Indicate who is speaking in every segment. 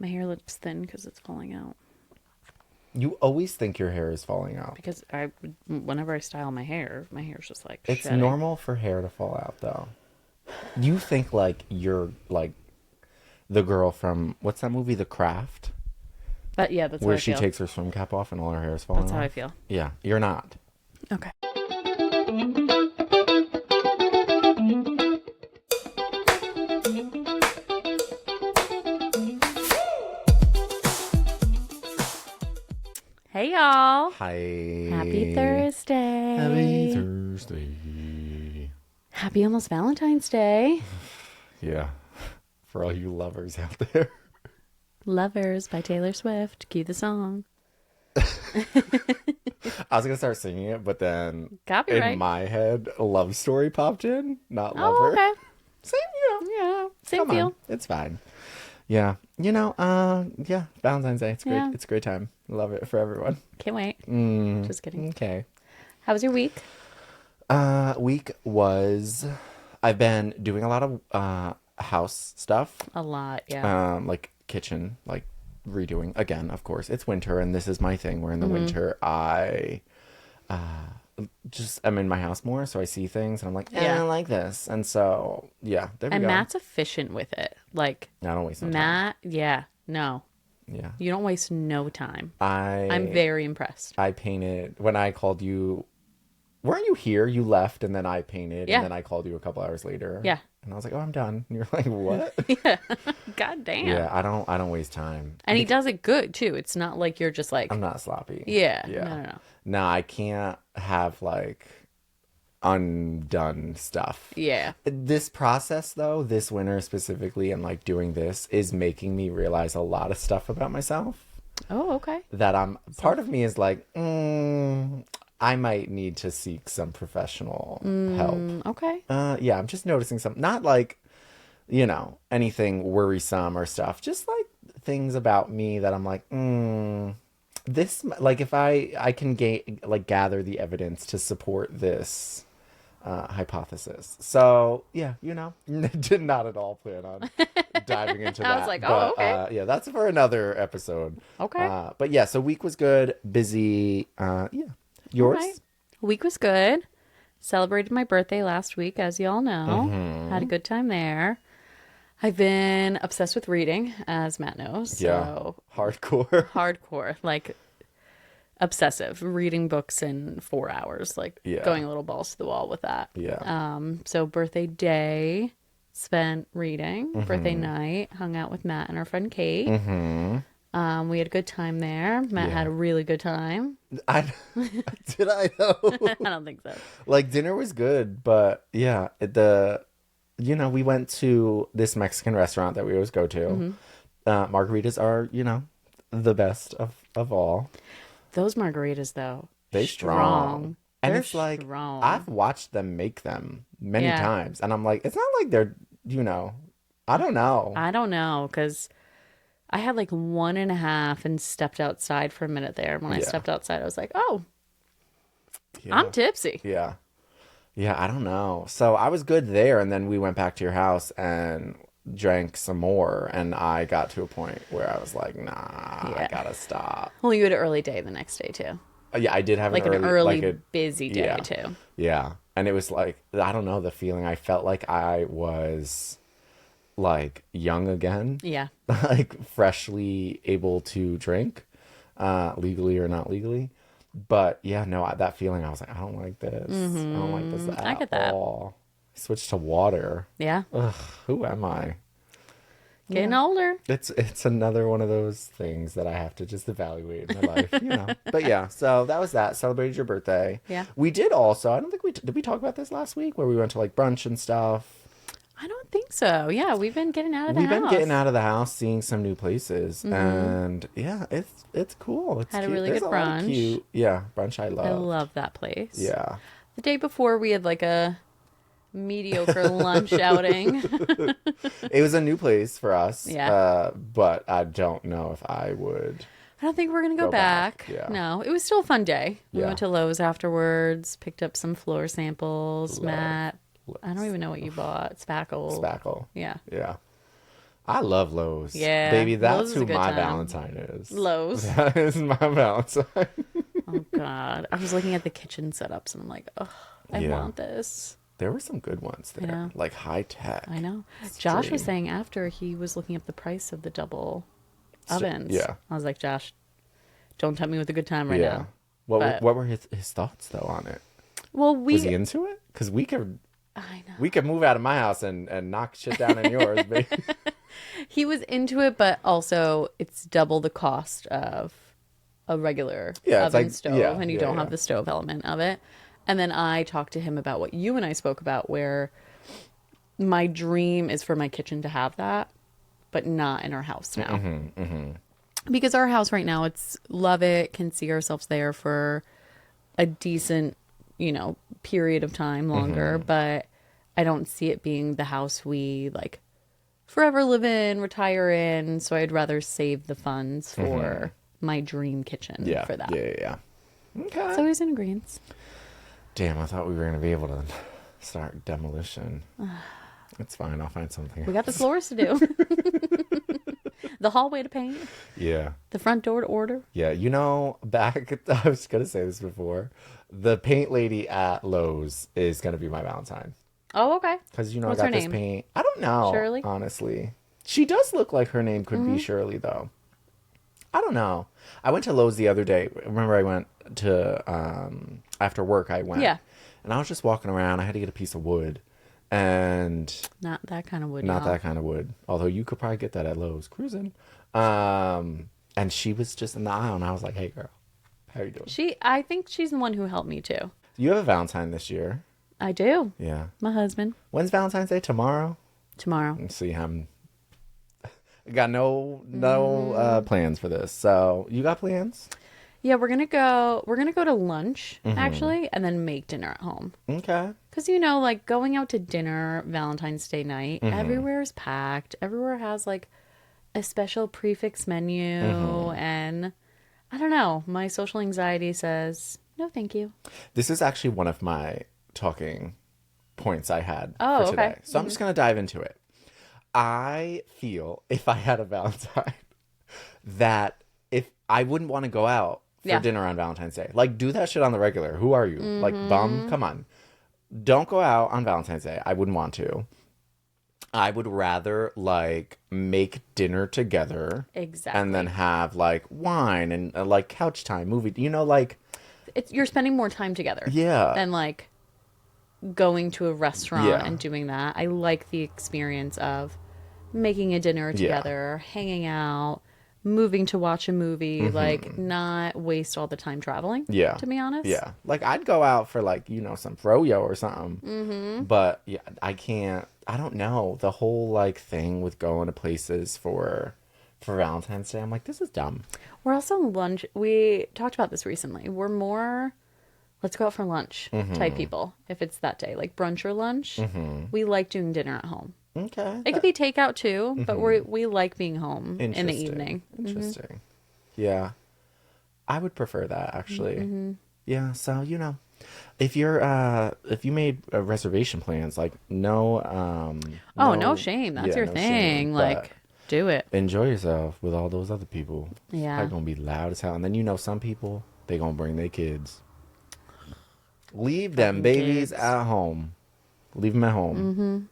Speaker 1: My hair looks thin because it's falling out.
Speaker 2: You always think your hair is falling out.
Speaker 1: Because whenever I style my hair's just like
Speaker 2: It's
Speaker 1: shedding.
Speaker 2: normal for hair to fall out, though. You think like you're like the girl from what's that movie, The Craft,
Speaker 1: But yeah, that's how
Speaker 2: where
Speaker 1: I
Speaker 2: she
Speaker 1: feel.
Speaker 2: takes her swim cap off and all her hair is falling
Speaker 1: That's
Speaker 2: off?
Speaker 1: how I feel.
Speaker 2: Yeah, you're not.
Speaker 1: Okay. Hey y'all.
Speaker 2: Hi.
Speaker 1: Happy Thursday.
Speaker 2: Happy Thursday.
Speaker 1: Happy almost Valentine's Day.
Speaker 2: Yeah, for all you lovers out there.
Speaker 1: Lovers by Taylor Swift. Cue the song.
Speaker 2: I was gonna start singing it, but then
Speaker 1: Copyright.
Speaker 2: in my head, a love story popped in, not
Speaker 1: Oh,
Speaker 2: lover.
Speaker 1: okay.
Speaker 2: Same,
Speaker 1: Yeah, same
Speaker 2: come
Speaker 1: feel.
Speaker 2: on, it's fine. Yeah, yeah, Valentine's Day. It's great.
Speaker 1: Yeah.
Speaker 2: It's a great time. Love it for everyone.
Speaker 1: Can't wait. Just kidding.
Speaker 2: Okay.
Speaker 1: How was your week?
Speaker 2: Week was, I've been doing a lot of house stuff.
Speaker 1: A lot, yeah.
Speaker 2: Like kitchen, like redoing again. Of course, it's winter, and this is my thing. Where in the
Speaker 1: Mm-hmm.
Speaker 2: winter, I just I'm in my house more, so I see things, and I'm like,
Speaker 1: Yeah.
Speaker 2: I like this, and so yeah, there we
Speaker 1: And
Speaker 2: go.
Speaker 1: Matt's efficient with it. Like,
Speaker 2: I don't waste no time.
Speaker 1: Matt, yeah, no.
Speaker 2: Yeah,
Speaker 1: You don't waste no time. I'm
Speaker 2: I'm
Speaker 1: very impressed.
Speaker 2: I painted when I called you. Weren't you here? You left, and then I painted,
Speaker 1: Yeah.
Speaker 2: and then I called you a couple hours later.
Speaker 1: Yeah.
Speaker 2: And I was like, "Oh, I'm done." And you're like, "What?"
Speaker 1: God damn.
Speaker 2: Yeah, I don't waste time.
Speaker 1: And he does it good, too. It's not like you're just like,
Speaker 2: I'm not sloppy.
Speaker 1: yeah.
Speaker 2: Yeah.
Speaker 1: No.
Speaker 2: No, I can't have like undone stuff.
Speaker 1: Yeah.
Speaker 2: This process though, this winter specifically, and like doing this is making me realize a lot of stuff about myself
Speaker 1: Oh, okay.
Speaker 2: that part of me is like, I might need to seek some professional help.
Speaker 1: Okay.
Speaker 2: Yeah, I'm just noticing some, not like, anything worrisome or stuff, just like things about me that I'm like, this, like if I can gather the evidence to support this hypothesis. So yeah, did not at all plan on diving into that.
Speaker 1: I was like, oh,
Speaker 2: but,
Speaker 1: okay.
Speaker 2: yeah, that's for another episode.
Speaker 1: Okay.
Speaker 2: But yeah, so week was good, busy. Yeah, yours?
Speaker 1: All right. Week was good. Celebrated my birthday last week, as you all know. Had a good time there. I've been obsessed with reading, as Matt knows.
Speaker 2: Yeah,
Speaker 1: So
Speaker 2: hardcore.
Speaker 1: hardcore, like obsessive, reading books in 4 hours, like
Speaker 2: Yeah.
Speaker 1: going a little balls to the wall with that.
Speaker 2: Yeah.
Speaker 1: So birthday day, spent reading. Birthday night, hung out with Matt and our friend Kate. We had a good time there. Matt
Speaker 2: Yeah.
Speaker 1: had a really good time.
Speaker 2: Did I though?
Speaker 1: I don't think so.
Speaker 2: Like dinner was good, but yeah, we went to this Mexican restaurant that we always go to. Margaritas are, the best of all.
Speaker 1: Those margaritas, though,
Speaker 2: They strong. And
Speaker 1: They're
Speaker 2: it's like,
Speaker 1: strong.
Speaker 2: I've watched them make them many
Speaker 1: Yeah.
Speaker 2: times. And I'm like, it's not like they're, I don't know.
Speaker 1: I don't know, because I had like 1.5 and stepped outside for a minute there. When I
Speaker 2: Yeah.
Speaker 1: stepped outside, I was like, oh,
Speaker 2: Yeah.
Speaker 1: I'm tipsy.
Speaker 2: Yeah. Yeah, I don't know. So I was good there, and then we went back to your house and drank some more, and I got to a point where I was like, nah, I
Speaker 1: Yeah.
Speaker 2: gotta stop.
Speaker 1: Well, you had an early day the next day, too.
Speaker 2: Yeah, I did have
Speaker 1: Like
Speaker 2: an
Speaker 1: an early,
Speaker 2: like
Speaker 1: busy day,
Speaker 2: yeah.
Speaker 1: too.
Speaker 2: Yeah. And it was like, I don't know, the feeling. I felt like I was like young again.
Speaker 1: Yeah.
Speaker 2: Like freshly able to drink, legally or not legally. But yeah, no, that feeling, I was like, I don't like this. I don't like this at
Speaker 1: I get that.
Speaker 2: all. Switch to water.
Speaker 1: Yeah.
Speaker 2: Ugh, who am I?
Speaker 1: Getting older.
Speaker 2: It's another one of those things that I have to just evaluate in my life, But yeah, so that was that. Celebrated your birthday.
Speaker 1: Yeah.
Speaker 2: We did also, I don't think did we talk about this last week where we went to like brunch and stuff?
Speaker 1: I don't think so. Yeah, we've been getting out of the
Speaker 2: We've
Speaker 1: house.
Speaker 2: been getting out of the house, seeing some new places, and yeah, it's cool. It's
Speaker 1: Had a
Speaker 2: cute.
Speaker 1: really
Speaker 2: There's
Speaker 1: good
Speaker 2: a lot of
Speaker 1: brunch.
Speaker 2: cute, yeah, brunch I love.
Speaker 1: I love that place.
Speaker 2: Yeah.
Speaker 1: The day before, we had like a mediocre lunch outing.
Speaker 2: It was a new place for us.
Speaker 1: Yeah.
Speaker 2: But I don't know if I would.
Speaker 1: I don't think we're going to go
Speaker 2: Go back,
Speaker 1: back.
Speaker 2: yeah.
Speaker 1: No, it was still a fun day. We
Speaker 2: Yeah.
Speaker 1: went to Lowe's afterwards, picked up some floor samples.
Speaker 2: Love
Speaker 1: Matt, I don't even know what you bought. Spackle.
Speaker 2: Spackle.
Speaker 1: Yeah.
Speaker 2: Yeah. I love Lowe's.
Speaker 1: Yeah,
Speaker 2: Baby,
Speaker 1: Lowe's
Speaker 2: that's
Speaker 1: is a
Speaker 2: who
Speaker 1: good
Speaker 2: my
Speaker 1: time.
Speaker 2: Valentine is.
Speaker 1: Lowe's.
Speaker 2: That is my Valentine.
Speaker 1: Oh God, I was looking at the kitchen setups and I'm like, oh, I
Speaker 2: Yeah.
Speaker 1: want this.
Speaker 2: There were some good ones
Speaker 1: I
Speaker 2: there.
Speaker 1: know.
Speaker 2: Like high tech.
Speaker 1: I know. Josh was
Speaker 2: Extreme.
Speaker 1: saying after he was looking up the price of the double ovens.
Speaker 2: Yeah.
Speaker 1: I was like, Josh, don't tempt me with a good time right
Speaker 2: Yeah.
Speaker 1: now.
Speaker 2: What
Speaker 1: But
Speaker 2: what were his thoughts though on it?
Speaker 1: well,
Speaker 2: Was he into it? Because
Speaker 1: I know.
Speaker 2: we could move out of my house and knock shit down in yours, baby.
Speaker 1: He was into it, but also it's double the cost of a regular
Speaker 2: Yeah, it's
Speaker 1: oven
Speaker 2: like
Speaker 1: stove,
Speaker 2: yeah,
Speaker 1: and you
Speaker 2: yeah,
Speaker 1: don't
Speaker 2: yeah.
Speaker 1: have the stove element of it. And then I talked to him about what you and I spoke about, where my dream is for my kitchen to have that, but not in our house now. Because our house right now, it's love it, can see ourselves there for a decent, period of time longer, but I don't see it being the house we like forever live in, retire in. So I'd rather save the funds for my dream kitchen
Speaker 2: Yeah.
Speaker 1: for that.
Speaker 2: Yeah. Okay.
Speaker 1: So he's in agreement.
Speaker 2: Damn, I thought we were gonna be able to start demolition. It's fine. I'll find something.
Speaker 1: We got the floors to do, the hallway to paint,
Speaker 2: Yeah.
Speaker 1: the front door to order.
Speaker 2: Yeah. Back. I was gonna say this before. The paint lady at Lowe's is gonna be my Valentine.
Speaker 1: Oh, okay.
Speaker 2: Because, I
Speaker 1: What's
Speaker 2: got
Speaker 1: her
Speaker 2: this
Speaker 1: name?
Speaker 2: paint. I don't know.
Speaker 1: Shirley?
Speaker 2: Honestly. She does look like her name could be Shirley, though. I don't know. I went to Lowe's the other day. Remember, I went to, after work, I went.
Speaker 1: Yeah.
Speaker 2: And I was just walking around. I had to get a piece of wood. And
Speaker 1: Not that kind of wood.
Speaker 2: not
Speaker 1: y'all.
Speaker 2: that kind of wood. Although you could probably get that at Lowe's cruising. And she was just in the aisle. And I was like, hey, girl, how you doing?
Speaker 1: I think she's the one who helped me too.
Speaker 2: You have a Valentine this year.
Speaker 1: I do.
Speaker 2: Yeah.
Speaker 1: My husband.
Speaker 2: When's Valentine's Day? Tomorrow?
Speaker 1: Tomorrow.
Speaker 2: Let's see, I got no plans for this. So you got plans?
Speaker 1: Yeah, we're gonna go to lunch actually, and then make dinner at home.
Speaker 2: Okay.
Speaker 1: Because like going out to dinner Valentine's Day night, everywhere is packed. Everywhere has like a special prefix menu, and I don't know. My social anxiety says no, thank you.
Speaker 2: This is actually one of my talking points I had
Speaker 1: Oh,
Speaker 2: for today.
Speaker 1: okay.
Speaker 2: So I'm just gonna dive into it. I feel if I had a Valentine that if I wouldn't want to go out for dinner on Valentine's Day. Like, do that shit on the regular. Who are you? Like, bum? Come on. Don't go out on Valentine's Day. I wouldn't want to. I would rather, like, make dinner together.
Speaker 1: Exactly.
Speaker 2: And then have, like, wine and, like, couch time, movie. Like...
Speaker 1: You're spending more time together.
Speaker 2: Yeah.
Speaker 1: Than, like, going to a restaurant
Speaker 2: Yeah.
Speaker 1: and doing that. I like the experience of making a dinner together, hanging out, moving to watch a movie, like not waste all the time traveling.
Speaker 2: Yeah.
Speaker 1: To be honest.
Speaker 2: Yeah. Like, I'd go out for, like, some froyo or something. But, yeah, I don't know. The whole, like, thing with going to places for Valentine's Day, I'm like, this is dumb.
Speaker 1: We're also lunch. We talked about this recently. We're more, let's go out for lunch type people. If it's that day, like brunch or lunch, we like doing dinner at home.
Speaker 2: Okay.
Speaker 1: It could be takeout too, but we like being home in the
Speaker 2: Interesting.
Speaker 1: evening.
Speaker 2: Interesting. Yeah. I would prefer that, actually. Yeah, so, if you made reservation plans, like, no
Speaker 1: shame. That's
Speaker 2: yeah,
Speaker 1: your
Speaker 2: no
Speaker 1: thing.
Speaker 2: shame,
Speaker 1: Like,
Speaker 2: but
Speaker 1: do it.
Speaker 2: enjoy yourself with all those other people. It's
Speaker 1: Yeah.
Speaker 2: probably gonna be loud as hell. And then some people, they gonna bring their kids. Leave them
Speaker 1: Fucking
Speaker 2: babies
Speaker 1: kids.
Speaker 2: at home. Leave them at home.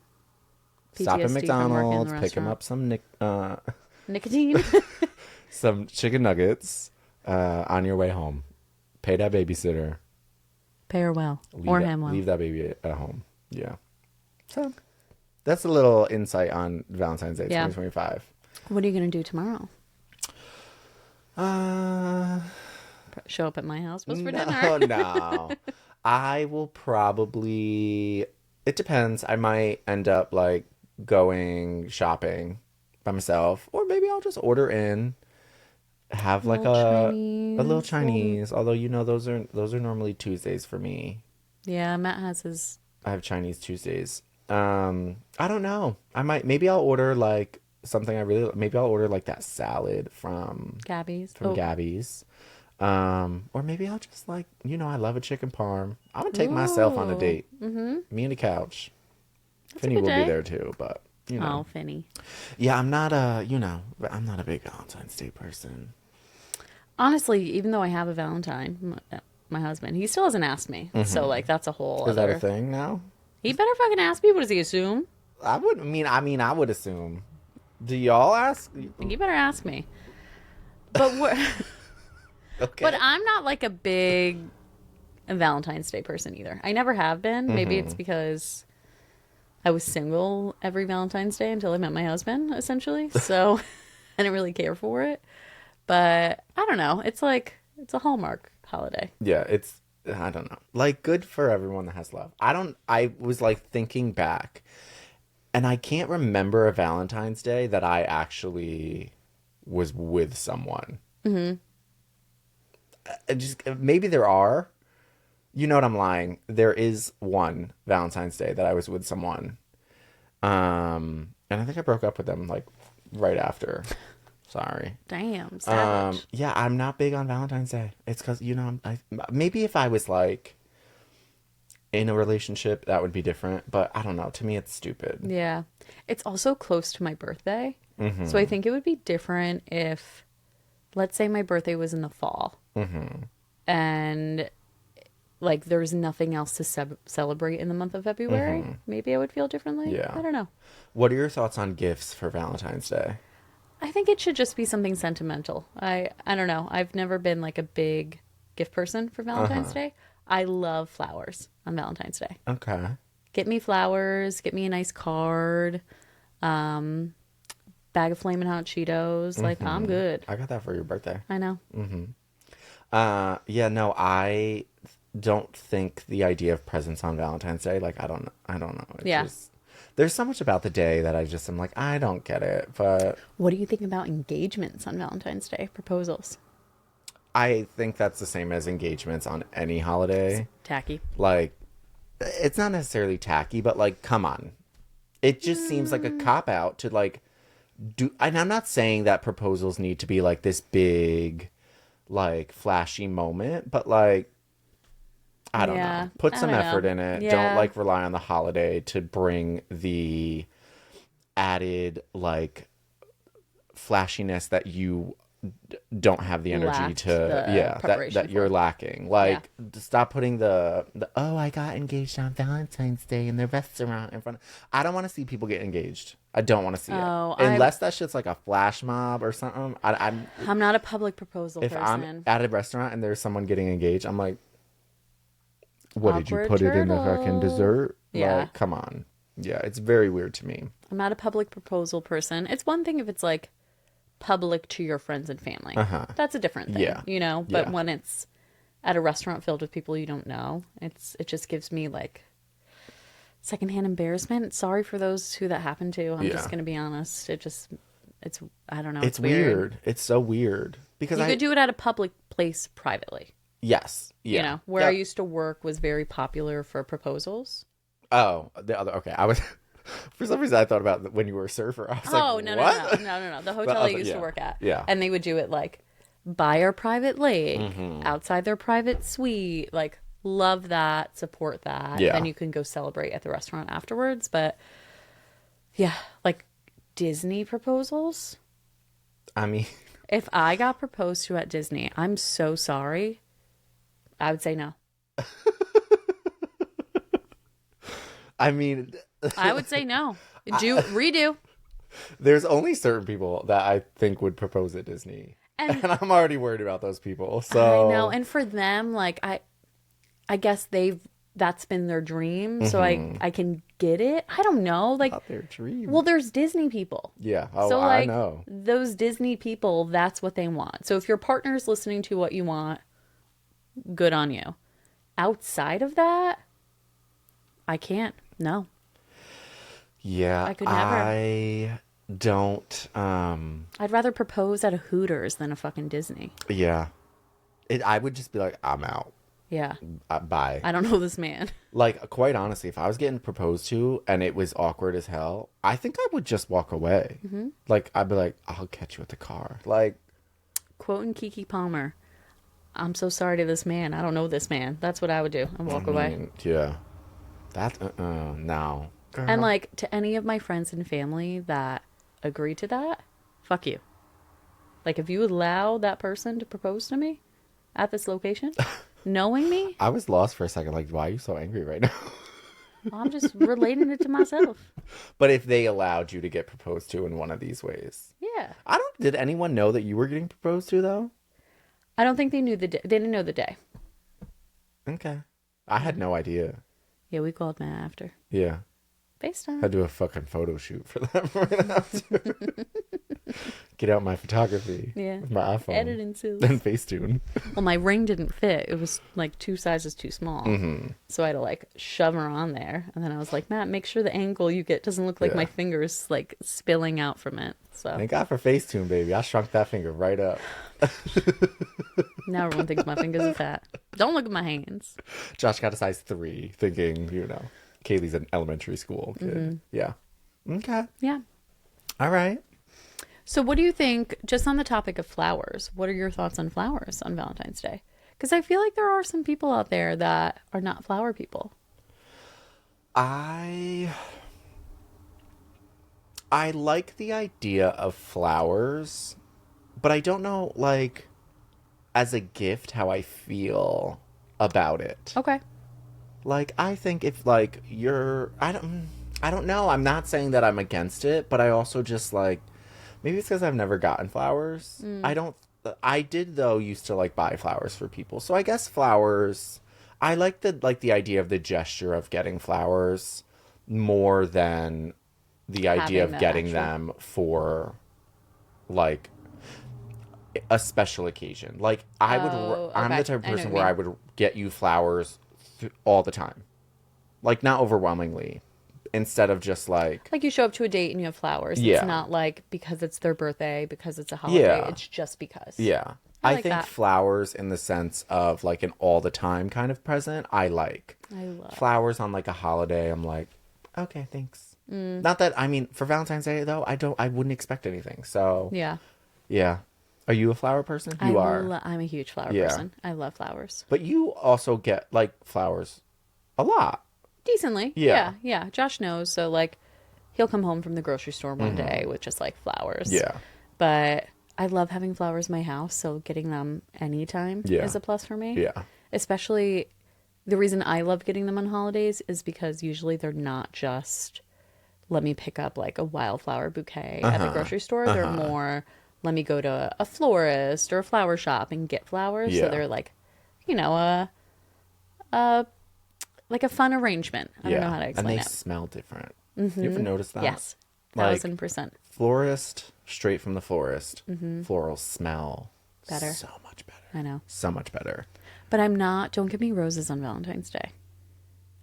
Speaker 2: Stop at
Speaker 1: PTSD from working in the
Speaker 2: McDonald's, pick them
Speaker 1: restaurant.
Speaker 2: up
Speaker 1: Nicotine.
Speaker 2: some chicken nuggets on your way home. Pay that babysitter.
Speaker 1: Pay her well.
Speaker 2: Leave
Speaker 1: Or
Speaker 2: that,
Speaker 1: him well.
Speaker 2: Leave that baby at home. Yeah. So that's a little insight on Valentine's Day 2025.
Speaker 1: What are you going to do tomorrow?
Speaker 2: Uh,
Speaker 1: Show up at my house for dinner.
Speaker 2: no. I will probably... It depends. I might end up, like, going shopping by myself. Or maybe I'll just order in. Have, like, a little Chinese. Although, those are normally Tuesdays for me.
Speaker 1: Yeah, Matt has his...
Speaker 2: I have Chinese Tuesdays. I don't know. Maybe I'll order, like, something I really... Maybe I'll order, like, that salad from
Speaker 1: Gabby's.
Speaker 2: Gabby's. Or maybe I'll just, like, I love a chicken parm. I'm gonna take myself on a date. Me and the couch.
Speaker 1: That's a
Speaker 2: Finny
Speaker 1: good
Speaker 2: will
Speaker 1: day.
Speaker 2: be there too, but you know.
Speaker 1: Oh, Finny.
Speaker 2: Yeah, I'm not I'm not a big Valentine's Day person.
Speaker 1: Honestly, even though I have a Valentine, my husband, he still hasn't asked me. So, like, that's a whole
Speaker 2: Is that a
Speaker 1: other...
Speaker 2: thing now?
Speaker 1: He better fucking ask me. What does he assume?
Speaker 2: I would assume. Do y'all ask?
Speaker 1: He better ask me. But we're...
Speaker 2: Okay.
Speaker 1: But I'm not, like, a big Valentine's Day person either. I never have been. Maybe it's because I was single every Valentine's Day until I met my husband, essentially. So I didn't really care for it. But I don't know. It's like, it's a Hallmark holiday.
Speaker 2: Yeah, I don't know. Like, good for everyone that has love. I was like thinking back, and I can't remember a Valentine's Day that I actually was with someone. Just maybe there are. You know what, I'm lying. There is one Valentine's Day that I was with someone. And I think I broke up with them like right after. Sorry.
Speaker 1: Damn, savage.
Speaker 2: Yeah, I'm not big on Valentine's Day. It's because, maybe if I was like in a relationship, that would be different. But I don't know. To me, it's stupid.
Speaker 1: Yeah. It's also close to my birthday. So I think it would be different if, let's say my birthday was in the fall. And like there's nothing else to celebrate in the month of February. Maybe I would feel differently.
Speaker 2: Yeah.
Speaker 1: I don't know.
Speaker 2: What are your thoughts on gifts for Valentine's Day?
Speaker 1: I think it should just be something sentimental. I don't know. I've never been like a big gift person for Valentine's Day. I love flowers on Valentine's Day.
Speaker 2: Okay.
Speaker 1: Get me flowers, get me a nice card, bag of Flamin' Hot Cheetos. Like, I'm good.
Speaker 2: I got that for your birthday.
Speaker 1: I know.
Speaker 2: Yeah, no, I don't think the idea of presents on Valentine's Day, like, I don't know. There's so much about the day that I'm like, I don't get it, but...
Speaker 1: What do you think about engagements on Valentine's Day? Proposals?
Speaker 2: I think that's the same as engagements on any holiday.
Speaker 1: It's tacky.
Speaker 2: Like, it's not necessarily tacky, but, like, come on. It just seems like a cop-out to, like, do... And I'm not saying that proposals need to be, like, this big, like, flashy moment, but, like... I don't know. Put some effort in it.
Speaker 1: Yeah.
Speaker 2: Don't like rely on the holiday to bring the added like flashiness that you don't have the energy that you're lacking. Like stop putting the I got engaged on Valentine's Day in the restaurant in front of... I don't want to see people get engaged. I don't want to see it. Unless that shit's like a flash mob or something.
Speaker 1: I'm not a public proposal person.
Speaker 2: If I'm at a restaurant and there's someone getting engaged, I'm like, what
Speaker 1: Awkward
Speaker 2: did you put
Speaker 1: turtle.
Speaker 2: it in the fucking dessert?
Speaker 1: Yeah.
Speaker 2: Like, come on. Yeah, it's very weird to me.
Speaker 1: I'm not a public proposal person. It's one thing if it's like public to your friends and family. That's a different thing, you know? But when it's at a restaurant filled with people you don't know, it just gives me like secondhand embarrassment. Sorry for those who that happened to. I'm just going to be honest. It's I don't know.
Speaker 2: It's weird. It's so weird. Because
Speaker 1: you could do it at a public place privately.
Speaker 2: Yes. Yeah.
Speaker 1: You know, where I used to work was very popular for proposals.
Speaker 2: Oh, okay. I was, for some reason, I thought about when you were a surfer. I was like,
Speaker 1: no. The hotel I used to work at.
Speaker 2: Yeah.
Speaker 1: And they would do it like by our private lake, outside their private suite. Like, love that, support that.
Speaker 2: Yeah.
Speaker 1: Then you can go celebrate at the restaurant afterwards. But yeah, like Disney proposals.
Speaker 2: I mean,
Speaker 1: if I got proposed to at Disney, I'm so sorry. I would say no.
Speaker 2: I mean...
Speaker 1: I would say no. Redo.
Speaker 2: There's only certain people that I think would propose at Disney. And I'm already worried about those people. So
Speaker 1: I know. And for them, like, I guess that's been their dream. So I can get it. I don't know. Like,
Speaker 2: not their dream.
Speaker 1: Well, there's Disney people.
Speaker 2: Yeah. Oh,
Speaker 1: so, like,
Speaker 2: I know.
Speaker 1: Those Disney people, that's what they want. So if your partner's listening to what you want, good on you. Outside of that, I can't. No.
Speaker 2: Yeah.
Speaker 1: I could never.
Speaker 2: I don't.
Speaker 1: I'd rather propose at a Hooters than a fucking Disney.
Speaker 2: Yeah. I would just be like, I'm out.
Speaker 1: Yeah.
Speaker 2: Bye.
Speaker 1: I don't know this man.
Speaker 2: Like, quite honestly, if I was getting proposed to and it was awkward as hell, I think I would just walk away. Like, I'd be like, I'll catch you at the car. Like,
Speaker 1: quoting Keke Palmer, I'm so sorry to this man. I don't know this man. That's what I would do. And walk away.
Speaker 2: Yeah. That, no.
Speaker 1: And like to any of my friends and family that agree to that, fuck you. Like if you allow that person to propose to me at this location, knowing me,
Speaker 2: I was lost for a second. Like, why are you so angry right now?
Speaker 1: well, I'm just relating it to myself.
Speaker 2: But if they allowed you to get proposed to in one of these ways,
Speaker 1: Yeah.
Speaker 2: did anyone know that you were getting proposed to though?
Speaker 1: I don't think they knew the day. They didn't know the day.
Speaker 2: Okay. I had no idea.
Speaker 1: Yeah, we called Matt after.
Speaker 2: Yeah.
Speaker 1: FaceTime.
Speaker 2: I'd do a fucking photo shoot for them right after. Get out my photography.
Speaker 1: Yeah.
Speaker 2: With my iPhone.
Speaker 1: Editing skills.
Speaker 2: And Facetune.
Speaker 1: Well, my ring didn't fit. It was like 2 sizes too small.
Speaker 2: Mm-hmm.
Speaker 1: So I had to like shove her on there. And then I was like, Matt, make sure the angle you get doesn't look like my fingers like spilling out from it. So
Speaker 2: Thank God for Facetune, baby. I shrunk that finger right up.
Speaker 1: now everyone thinks my fingers are fat. Don't look at my hands.
Speaker 2: Josh got a size 3, thinking, Kayleigh's an elementary school kid. Mm-hmm. Yeah. Okay.
Speaker 1: Yeah.
Speaker 2: All right.
Speaker 1: So what do you think, just on the topic of flowers, what are your thoughts on flowers on Valentine's Day? Because I feel like there are some people out there that are not flower people.
Speaker 2: I like the idea of flowers, but I don't know, like, as a gift, how I feel about it.
Speaker 1: Okay.
Speaker 2: Like, I think if, like, I don't know. I'm not saying that I'm against it, but I also just, like, maybe it's because I've never gotten flowers. I did, though, used to, like, buy flowers for people. So I guess flowers, I like the idea of the gesture of getting flowers more than the idea of getting them for, like, a special occasion. Like, I'm the type of person where I would get you flowers all the time. Like, not overwhelmingly. Instead of just like
Speaker 1: you show up to a date and you have flowers.
Speaker 2: Yeah.
Speaker 1: It's not like because it's their birthday, because it's a holiday.
Speaker 2: Yeah.
Speaker 1: It's just because.
Speaker 2: Yeah.
Speaker 1: I
Speaker 2: I
Speaker 1: like
Speaker 2: think
Speaker 1: that.
Speaker 2: flowers in the sense of like an all the time kind of present, I like.
Speaker 1: I love
Speaker 2: Flowers on like a holiday, I'm like, okay, thanks. Not that, I mean, for Valentine's Day though, I wouldn't expect anything. So
Speaker 1: Yeah.
Speaker 2: yeah. Are you a flower person? You are.
Speaker 1: I'm a huge flower
Speaker 2: Yeah.
Speaker 1: person. I love flowers.
Speaker 2: But you also get like flowers a lot.
Speaker 1: Decently.
Speaker 2: Yeah.
Speaker 1: Yeah. Josh knows. So, like, he'll come home from the grocery store one day with just, like, flowers.
Speaker 2: Yeah.
Speaker 1: But I love having flowers in my house. So, getting them anytime is a plus for me.
Speaker 2: Yeah.
Speaker 1: Especially, the reason I love getting them on holidays is because usually they're not just, let me pick up, like, a wildflower bouquet at the grocery store. They're more, let me go to a florist or a flower shop and get flowers.
Speaker 2: Yeah.
Speaker 1: So, they're, like, like a fun arrangement. I don't know how to explain
Speaker 2: and they
Speaker 1: it.
Speaker 2: smell different. You ever notice that?
Speaker 1: Yes,
Speaker 2: Like,
Speaker 1: 1000%.
Speaker 2: florist, straight from the florist. Florals smell
Speaker 1: Better.
Speaker 2: so much better.
Speaker 1: I know.
Speaker 2: So much better.
Speaker 1: But I'm not, don't give me roses on Valentine's Day.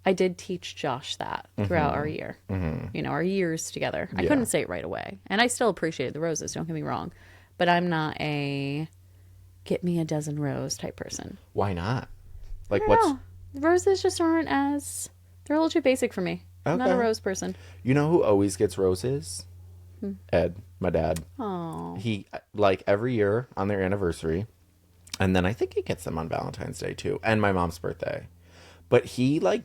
Speaker 1: I did teach Josh that throughout our year. Our years together. I couldn't say it right away. And I still appreciated the roses, don't get me wrong. But I'm not a get me a dozen rose type person.
Speaker 2: Why not? Like,
Speaker 1: I don't know. Roses just aren't as, they're a little too basic for me. I'm not a
Speaker 2: Okay.
Speaker 1: rose person.
Speaker 2: You know who always gets roses? Ed, my dad.
Speaker 1: Oh.
Speaker 2: He, like, every year on their anniversary, and then I think he gets them on Valentine's Day too, and my mom's birthday. But he, like,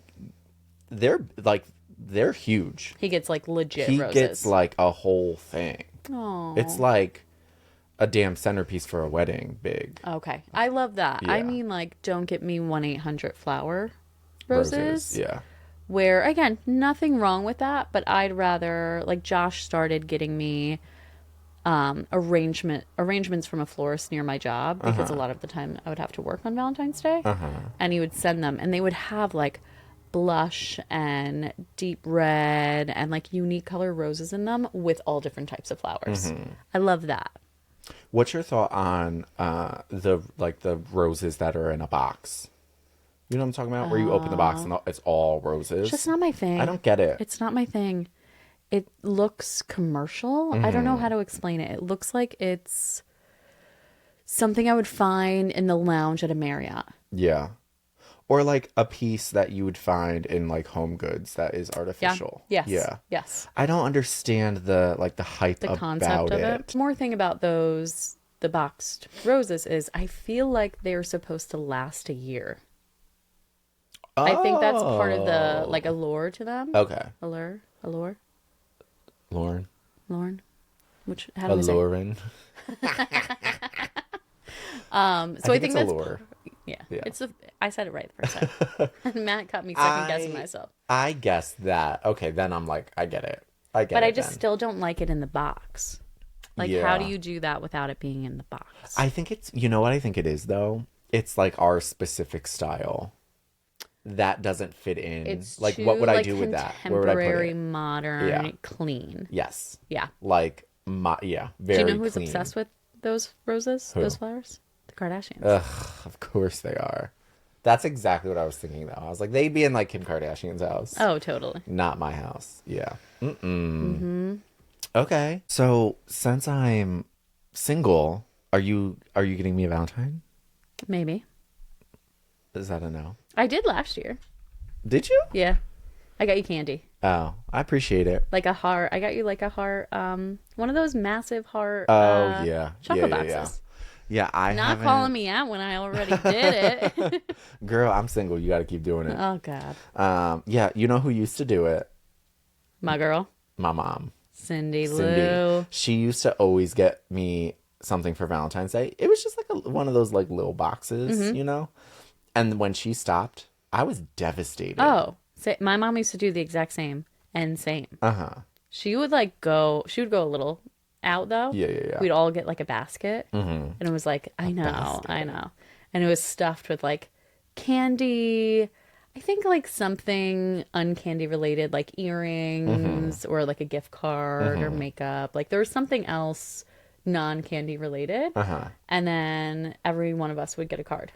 Speaker 2: they're huge.
Speaker 1: He gets like legit
Speaker 2: He
Speaker 1: roses.
Speaker 2: gets like a whole thing.
Speaker 1: Oh.
Speaker 2: It's like a damn centerpiece for a wedding, big.
Speaker 1: Okay. I love that. I
Speaker 2: Yeah.
Speaker 1: mean, like, don't get me 1-800 flower roses.
Speaker 2: Yeah.
Speaker 1: Where, again, nothing wrong with that, but I'd rather, like, Josh started getting me arrangements from a florist near my job because a lot of the time I would have to work on Valentine's Day. And he would send them, and they would have, like, blush and deep red and, like, unique color roses in them with all different types of flowers. I love that.
Speaker 2: What's your thought on the roses that are in a box? You know what I'm talking about? Where you open the box and it's all roses.
Speaker 1: It's just not my thing.
Speaker 2: I don't get it.
Speaker 1: It's not my thing. It looks commercial. I don't know how to explain it. It looks like it's something I would find in the lounge at a Marriott.
Speaker 2: Yeah. Or like a piece that you would find in like Home Goods that is artificial.
Speaker 1: Yeah. Yes.
Speaker 2: Yeah.
Speaker 1: Yes.
Speaker 2: I don't understand the hype
Speaker 1: The
Speaker 2: about
Speaker 1: concept of it. More thing about those, the boxed roses, is I feel like they're supposed to last a year. I think that's part of the, like, allure to them.
Speaker 2: Okay.
Speaker 1: Allure. Allure?
Speaker 2: Lauren.
Speaker 1: Lauren? How do I say it?
Speaker 2: Alluring.
Speaker 1: So I think
Speaker 2: it's
Speaker 1: that's
Speaker 2: allure.
Speaker 1: yeah.
Speaker 2: Yeah.
Speaker 1: I said it right the first time. Matt caught me second guessing myself.
Speaker 2: I guessed that. Okay, then I'm like, I get it.
Speaker 1: But I just still don't like it in the box. Like, how do
Speaker 2: Yeah.
Speaker 1: you do that without it being in the box?
Speaker 2: I think it's, you know what I think it is though? It's like our specific style. That doesn't fit in.
Speaker 1: It's
Speaker 2: like,
Speaker 1: too,
Speaker 2: what would I
Speaker 1: like,
Speaker 2: do with that? Where would I put
Speaker 1: contemporary,
Speaker 2: it?
Speaker 1: modern,
Speaker 2: Yeah.
Speaker 1: clean.
Speaker 2: Yes.
Speaker 1: Yeah.
Speaker 2: Like, yeah, very
Speaker 1: Do you know who's
Speaker 2: clean.
Speaker 1: obsessed with those roses?
Speaker 2: Who?
Speaker 1: Those flowers? The Kardashians.
Speaker 2: Ugh, of course they are. That's exactly what I was thinking though. I was like, they'd be in like Kim Kardashian's house.
Speaker 1: Oh, totally.
Speaker 2: Not my house. Yeah. Okay. So since I'm single, are you getting me a Valentine?
Speaker 1: Maybe.
Speaker 2: Is that a no?
Speaker 1: I did last year.
Speaker 2: Did you?
Speaker 1: Yeah. I got you candy.
Speaker 2: Oh, I appreciate it.
Speaker 1: Like a heart. I got you like a heart. One of those massive heart.
Speaker 2: Oh yeah.
Speaker 1: Chocolate
Speaker 2: yeah,
Speaker 1: boxes.
Speaker 2: Yeah, I
Speaker 1: Not
Speaker 2: haven't...
Speaker 1: calling me out when I already did it.
Speaker 2: Girl, I'm single. You got to keep doing it.
Speaker 1: Oh God.
Speaker 2: Yeah, you know who used to do it?
Speaker 1: My girl.
Speaker 2: My mom.
Speaker 1: Cindy Lou.
Speaker 2: Cindy. She used to always get me something for Valentine's Day. It was just like one of those like little boxes, you know? And when she stopped, I was devastated.
Speaker 1: Oh, my mom used to do the exact same and same.
Speaker 2: Uh-huh.
Speaker 1: She would she would go a little out though.
Speaker 2: Yeah.
Speaker 1: We'd all get like a basket. And it was like, I know. And it was stuffed with like candy. I think like something uncandy related, like earrings or like a gift card or makeup. Like there was something else non-candy related. And then every one of us would get a card.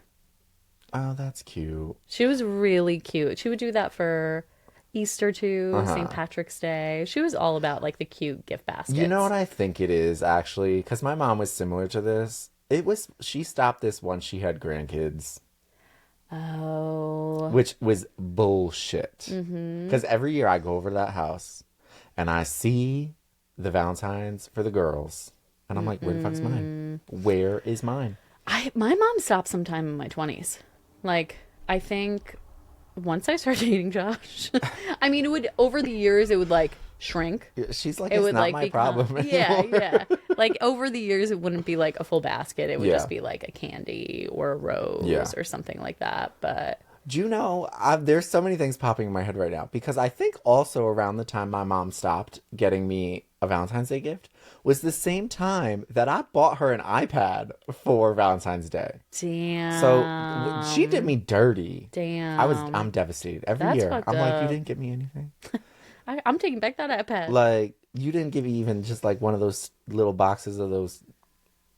Speaker 2: Oh, that's cute.
Speaker 1: She was really cute. She would do that for Easter too, St. Patrick's Day. She was all about like the cute gift baskets.
Speaker 2: You know what I think it is actually? Because my mom was similar to this. She stopped this once she had grandkids.
Speaker 1: Oh.
Speaker 2: Which was bullshit. Because every year I go over to that house and I see the Valentines for the girls. And I'm like, where the fuck's mine? Where is mine?
Speaker 1: My mom stopped sometime in my 20s. Like, I think once I started dating Josh, I mean, over the years, it would like shrink.
Speaker 2: She's like,
Speaker 1: It
Speaker 2: it's
Speaker 1: would
Speaker 2: not
Speaker 1: like
Speaker 2: my
Speaker 1: become,
Speaker 2: problem anymore.
Speaker 1: yeah. Like over the years, it wouldn't be like a full basket. It would just be like a candy or a rose or something like that. But
Speaker 2: do you know, there's so many things popping in my head right now because I think also around the time my mom stopped getting me a Valentine's Day gift was the same time that I bought her an iPad for Valentine's Day.
Speaker 1: damn.
Speaker 2: So she did me dirty.
Speaker 1: Damn.
Speaker 2: I'm devastated every
Speaker 1: That's
Speaker 2: year.
Speaker 1: fucked
Speaker 2: I'm like,
Speaker 1: up.
Speaker 2: you didn't get me anything.
Speaker 1: I'm taking back that iPad.
Speaker 2: Like, you didn't give me even just like one of those little boxes of those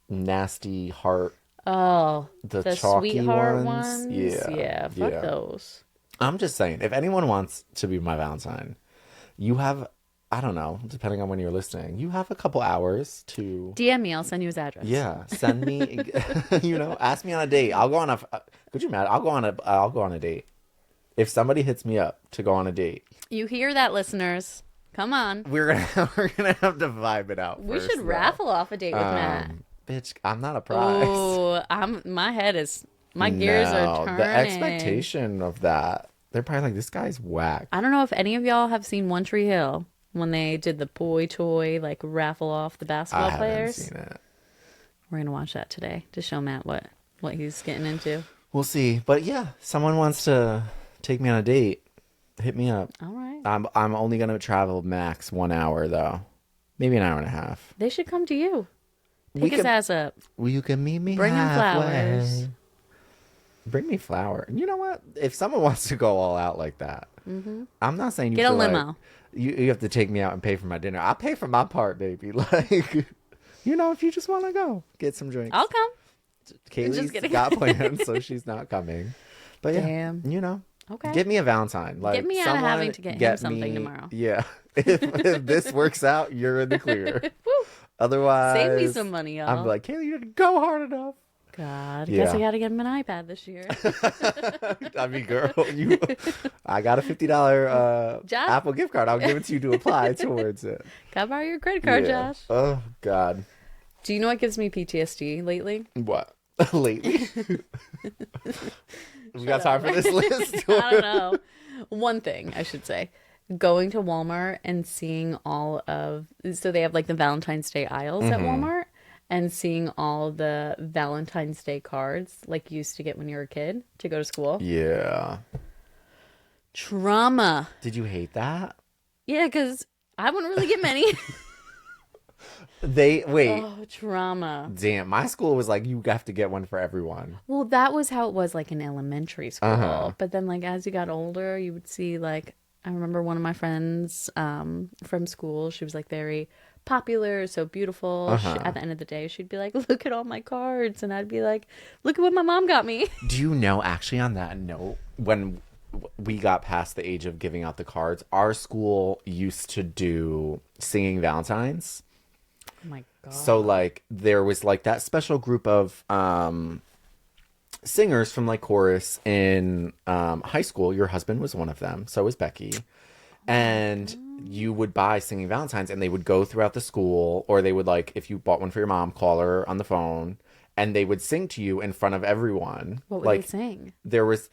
Speaker 2: nasty heart.
Speaker 1: Oh,
Speaker 2: The
Speaker 1: the
Speaker 2: chalky
Speaker 1: sweetheart
Speaker 2: ones?
Speaker 1: Yeah, fuck
Speaker 2: Yeah.
Speaker 1: those.
Speaker 2: I'm just saying, if anyone wants to be my Valentine, you have, I don't know, depending on when you're listening, you have a couple hours to
Speaker 1: DM me. I'll send you his address.
Speaker 2: Yeah, send me. Ask me on a date. I'll go on a. Could you imagine? I'll go on a date. If somebody hits me up to go on a date,
Speaker 1: You hear that, listeners? Come on.
Speaker 2: we're gonna have to vibe it out.
Speaker 1: We
Speaker 2: first,
Speaker 1: should
Speaker 2: though.
Speaker 1: raffle off a date with Matt.
Speaker 2: Bitch, I'm not a prize.
Speaker 1: Oh, my gears are turning.
Speaker 2: The expectation of that, they're probably like, this guy's whack.
Speaker 1: I don't know if any of y'all have seen One Tree Hill when they did the boy toy like raffle off the basketball
Speaker 2: I
Speaker 1: players.
Speaker 2: haven't seen it.
Speaker 1: We're gonna watch that today to show Matt what he's getting into.
Speaker 2: We'll see, but yeah, someone wants to take me on a date. Hit me up.
Speaker 1: All right.
Speaker 2: I'm only gonna travel max 1 hour though, maybe an hour and a half.
Speaker 1: They should come to you.
Speaker 2: We
Speaker 1: Pick his
Speaker 2: could-
Speaker 1: ass up.
Speaker 2: Well, you can meet me
Speaker 1: Bring him
Speaker 2: halfway.
Speaker 1: flowers.
Speaker 2: Bring me flower. You know what? If someone wants to go all out like that, I'm not saying you
Speaker 1: Get a
Speaker 2: feel like
Speaker 1: limo.
Speaker 2: you have to take me out and pay for my dinner. I'll pay for my part, baby. Like, if you just want to go get some drinks.
Speaker 1: I'll come.
Speaker 2: Kayleigh's
Speaker 1: just kidding.
Speaker 2: got plans, so she's not coming. But yeah,
Speaker 1: Damn. Okay.
Speaker 2: Get me a Valentine. Like,
Speaker 1: Get me out of
Speaker 2: someone
Speaker 1: having to get him something
Speaker 2: me-
Speaker 1: tomorrow.
Speaker 2: Yeah. If this works out, you're in the clear.
Speaker 1: Woo.
Speaker 2: Otherwise,
Speaker 1: Save me some money, y'all.
Speaker 2: I'm like, Kayleigh, you didn't go hard enough.
Speaker 1: God,
Speaker 2: Yeah.
Speaker 1: guess I gotta get him an iPad this year.
Speaker 2: I mean, girl, I got a $50
Speaker 1: Josh?
Speaker 2: Apple gift card. I'll give it to you to apply towards it.
Speaker 1: Can I borrow your credit card,
Speaker 2: Yeah.
Speaker 1: Josh?
Speaker 2: Oh God.
Speaker 1: Do you know what gives me PTSD lately?
Speaker 2: What? Lately? We got time for this list?
Speaker 1: I don't know. One thing I should say going to Walmart and seeing so they have like the Valentine's Day aisles at Walmart, and seeing all the Valentine's Day cards like you used to get when you were a kid to go to school.
Speaker 2: Yeah.
Speaker 1: Trauma.
Speaker 2: Did you hate that?
Speaker 1: Yeah, because I wouldn't really get many.
Speaker 2: Wait.
Speaker 1: Oh, trauma.
Speaker 2: Damn, my school was like, you have to get one for everyone.
Speaker 1: Well, that was how it was like in elementary school.
Speaker 2: Uh-huh.
Speaker 1: But then like as you got older, you would see like, I remember one of my friends from school, she was like very popular, so beautiful. At the end of the day, she'd be like, look at all my cards. And I'd be like, look at what my mom got me.
Speaker 2: Do you know, actually, on that note, when we got past the age of giving out the cards, our school used to do singing Valentines.
Speaker 1: Oh my God.
Speaker 2: So, like, there was, like, that special group of singers from, like, chorus in high school. Your husband was one of them. So was Becky. And you would buy singing Valentines, and they would go throughout the school, or they would, like, if you bought one for your mom, call her on the phone, and they would sing to you in front of everyone.
Speaker 1: What would
Speaker 2: like,
Speaker 1: they sing?
Speaker 2: There was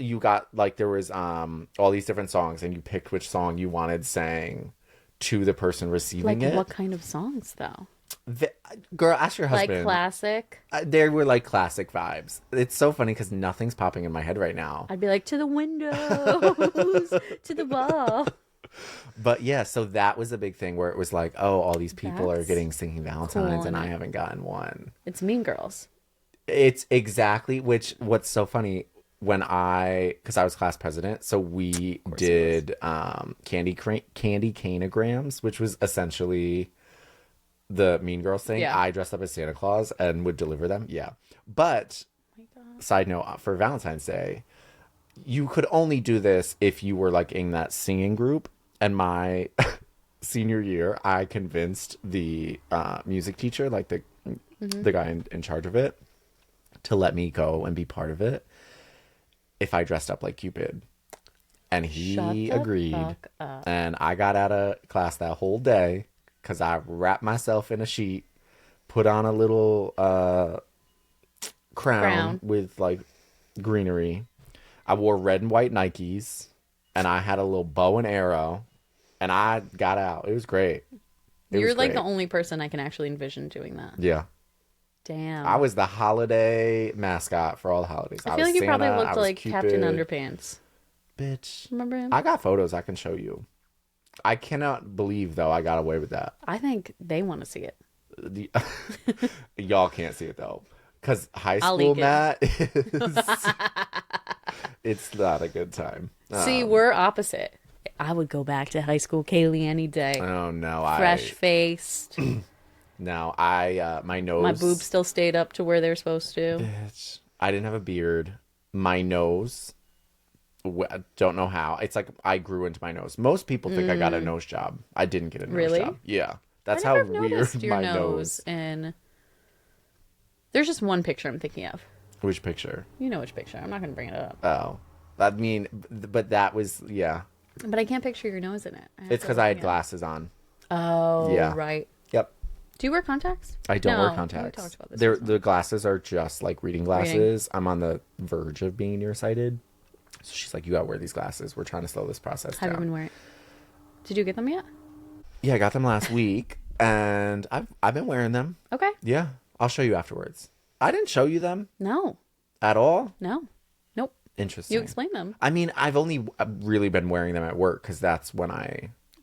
Speaker 2: all these different songs, and you picked which song you wanted sang to the person receiving
Speaker 1: Like
Speaker 2: it.
Speaker 1: what kind of songs though?
Speaker 2: Girl, ask your husband.
Speaker 1: Like classic?
Speaker 2: They were like classic vibes. It's so funny because nothing's popping in my head right now.
Speaker 1: I'd be like, to the windows, to the wall.
Speaker 2: But yeah, so that was a big thing where it was like, oh, all these people are
Speaker 1: That's
Speaker 2: getting singing Valentines
Speaker 1: cool.
Speaker 2: and I haven't gotten one.
Speaker 1: It's Mean Girls.
Speaker 2: It's exactly, what's so funny, because I was class president, so we did candy canograms, which was essentially the Mean Girls thing.
Speaker 1: Yeah.
Speaker 2: I dressed up as Santa Claus and would deliver them. Yeah. But, side note, for Valentine's Day, you could only do this if you were like in that singing group. And my senior year, I convinced the music teacher, like the guy in charge of it, to let me go and be part of it if I dressed up like Cupid. And he agreed.
Speaker 1: Fuck up.
Speaker 2: And I got out of class that whole day because I wrapped myself in a sheet, put on a little crown with like greenery. I wore red and white Nikes, and I had a little bow and arrow, and I got out. It was great.
Speaker 1: You're like the only person I can actually envision doing that.
Speaker 2: Yeah.
Speaker 1: Damn.
Speaker 2: I was the holiday mascot for all the holidays.
Speaker 1: I feel like you
Speaker 2: Santa,
Speaker 1: probably looked like
Speaker 2: Cupid.
Speaker 1: Captain Underpants.
Speaker 2: Bitch.
Speaker 1: Remember him?
Speaker 2: I got photos I can show you. I cannot believe, though, I got away with that.
Speaker 1: I think they want to see it.
Speaker 2: Y'all can't see it, though. Because high
Speaker 1: I'll
Speaker 2: school
Speaker 1: leak it.
Speaker 2: Matt is... it's not a good time.
Speaker 1: See, we're opposite. I would go back to high school Kayleigh any day.
Speaker 2: Oh, no.
Speaker 1: Fresh-faced.
Speaker 2: No, my nose...
Speaker 1: My boobs still stayed up to where they're supposed to.
Speaker 2: Bitch. I didn't have a beard. My nose... don't know how. It's like I grew into my nose. Most people think I got a nose job. I didn't get a nose
Speaker 1: Really?
Speaker 2: job. Yeah. That's
Speaker 1: I
Speaker 2: how
Speaker 1: never
Speaker 2: weird
Speaker 1: noticed your
Speaker 2: my
Speaker 1: nose. And there's just one picture I'm thinking of.
Speaker 2: Which picture?
Speaker 1: You know which picture. I'm not going to bring it up.
Speaker 2: Oh. I mean, but that was, yeah.
Speaker 1: But I can't picture your nose in it.
Speaker 2: It's because I had glasses on.
Speaker 1: Oh,
Speaker 2: Yeah.
Speaker 1: right.
Speaker 2: Yep.
Speaker 1: Do you wear contacts?
Speaker 2: I don't wear
Speaker 1: No,
Speaker 2: contacts.
Speaker 1: we talked about this
Speaker 2: They're,
Speaker 1: before.
Speaker 2: the glasses are just like reading glasses. I'm on the verge of being nearsighted. So she's like, you gotta wear these glasses. We're trying to slow this process
Speaker 1: Have
Speaker 2: down.
Speaker 1: you been wearing? Did you get them yet?
Speaker 2: Yeah, I got them last week, and I've been wearing them.
Speaker 1: Okay.
Speaker 2: Yeah, I'll show you afterwards. I didn't show you them
Speaker 1: No.
Speaker 2: at all.
Speaker 1: No. Nope.
Speaker 2: Interesting.
Speaker 1: You explain them.
Speaker 2: I mean, I've only really been wearing them at work because that's when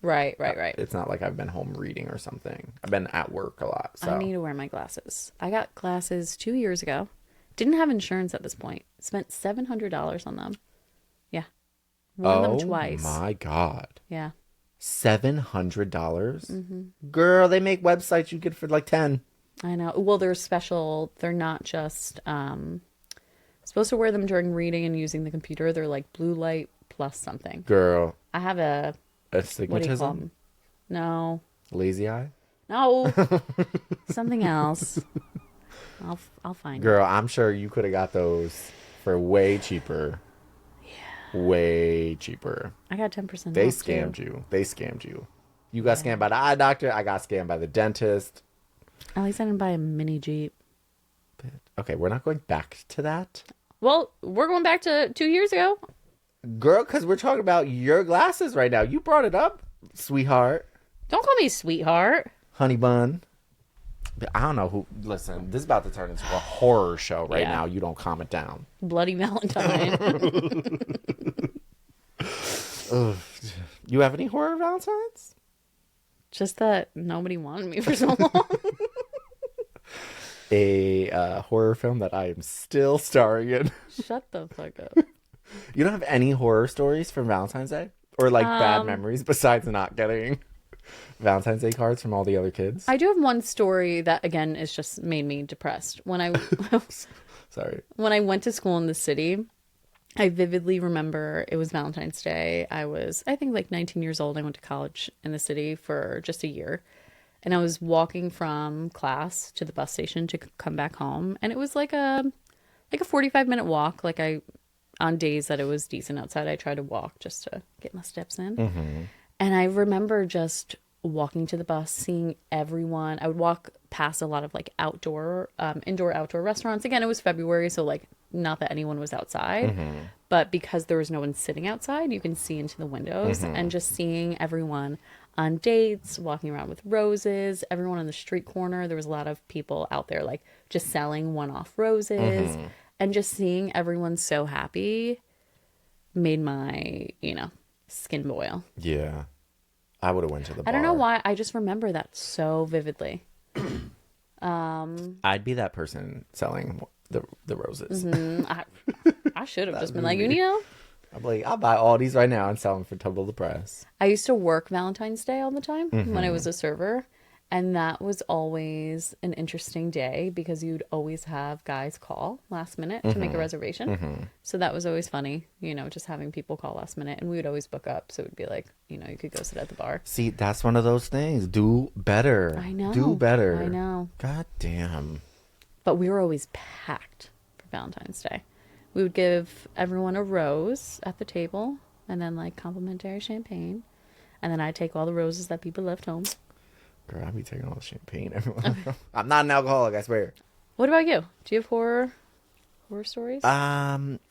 Speaker 1: Right.
Speaker 2: It's not like I've been home reading or something. I've been at work a lot. So
Speaker 1: I need to wear my glasses. I got glasses 2 years ago. Didn't have insurance at this point. Spent $700 on them. Yeah. Worn them twice.
Speaker 2: Oh my God.
Speaker 1: Yeah.
Speaker 2: $700? Girl, they make websites you get for like 10.
Speaker 1: I know. Well, they're special. They're not just supposed to wear them during reading and using the computer. They're like blue light plus something.
Speaker 2: Girl,
Speaker 1: I have a what do you call
Speaker 2: astigmatism?
Speaker 1: them? No.
Speaker 2: Lazy eye?
Speaker 1: No. Something else. I'll find it.
Speaker 2: Girl, I'm sure you could have got those for way cheaper. Yeah. Way cheaper.
Speaker 1: I got 10%
Speaker 2: They
Speaker 1: off,
Speaker 2: scammed
Speaker 1: too.
Speaker 2: you. They scammed you. You got scammed by the eye doctor. I got scammed by the dentist.
Speaker 1: At least I didn't buy a mini Jeep.
Speaker 2: Okay, we're not going back to that.
Speaker 1: Well, we're going back to 2 years ago.
Speaker 2: Girl, because we're talking about your glasses right now. You brought it up, sweetheart.
Speaker 1: Don't call me sweetheart.
Speaker 2: Honey bun. I don't know who. Listen, this is about to turn into a horror show right now. You don't calm it down.
Speaker 1: Bloody Valentine.
Speaker 2: Ugh. You have any horror Valentines?
Speaker 1: Just that nobody wanted me for so long.
Speaker 2: A horror film that I am still starring in.
Speaker 1: Shut the fuck up.
Speaker 2: You don't have any horror stories from Valentine's Day? Or like bad memories besides not getting Valentine's Day cards from all the other kids?
Speaker 1: I do have one story that, again, is just made me depressed. When I
Speaker 2: Sorry.
Speaker 1: When I went to school in the city, I vividly remember it was Valentine's Day. I was, I think, like 19 years old. I went to college in the city for just a year. And I was walking from class to the bus station to come back home. And it was like a 45-minute walk. Like on days that it was decent outside, I tried to walk just to get my steps in.
Speaker 2: Mm-hmm.
Speaker 1: And I remember just walking to the bus, seeing everyone. I would walk past a lot of like indoor, outdoor restaurants. Again, it was February, so like not that anyone was outside, but because there was no one sitting outside, you can see into the windows and just seeing everyone on dates, walking around with roses, everyone on the street corner. There was a lot of people out there like just selling one-off roses and just seeing everyone so happy made my, skin boil.
Speaker 2: Yeah. I would have went to the bar.
Speaker 1: I don't know why. I just remember that so vividly.
Speaker 2: I'd be that person selling the roses.
Speaker 1: I should have just been like,
Speaker 2: I'm like, I'll buy all these right now and sell them for double the price.
Speaker 1: I used to work Valentine's Day all the time when I was a server. And that was always an interesting day because you'd always have guys call last minute to make a reservation. So that was always funny, just having people call last minute. And we would always book up. So it would be like, you could go sit at the bar.
Speaker 2: See, that's one of those things. Do better.
Speaker 1: I know.
Speaker 2: Do better.
Speaker 1: I know.
Speaker 2: God damn.
Speaker 1: But we were always packed for Valentine's Day. We would give everyone a rose at the table and then like complimentary champagne. And then I'd take all the roses that people left home.
Speaker 2: Girl, I'd be taking all the champagne. Everyone. I'm not an alcoholic, I swear.
Speaker 1: What about you? Do you have horror stories?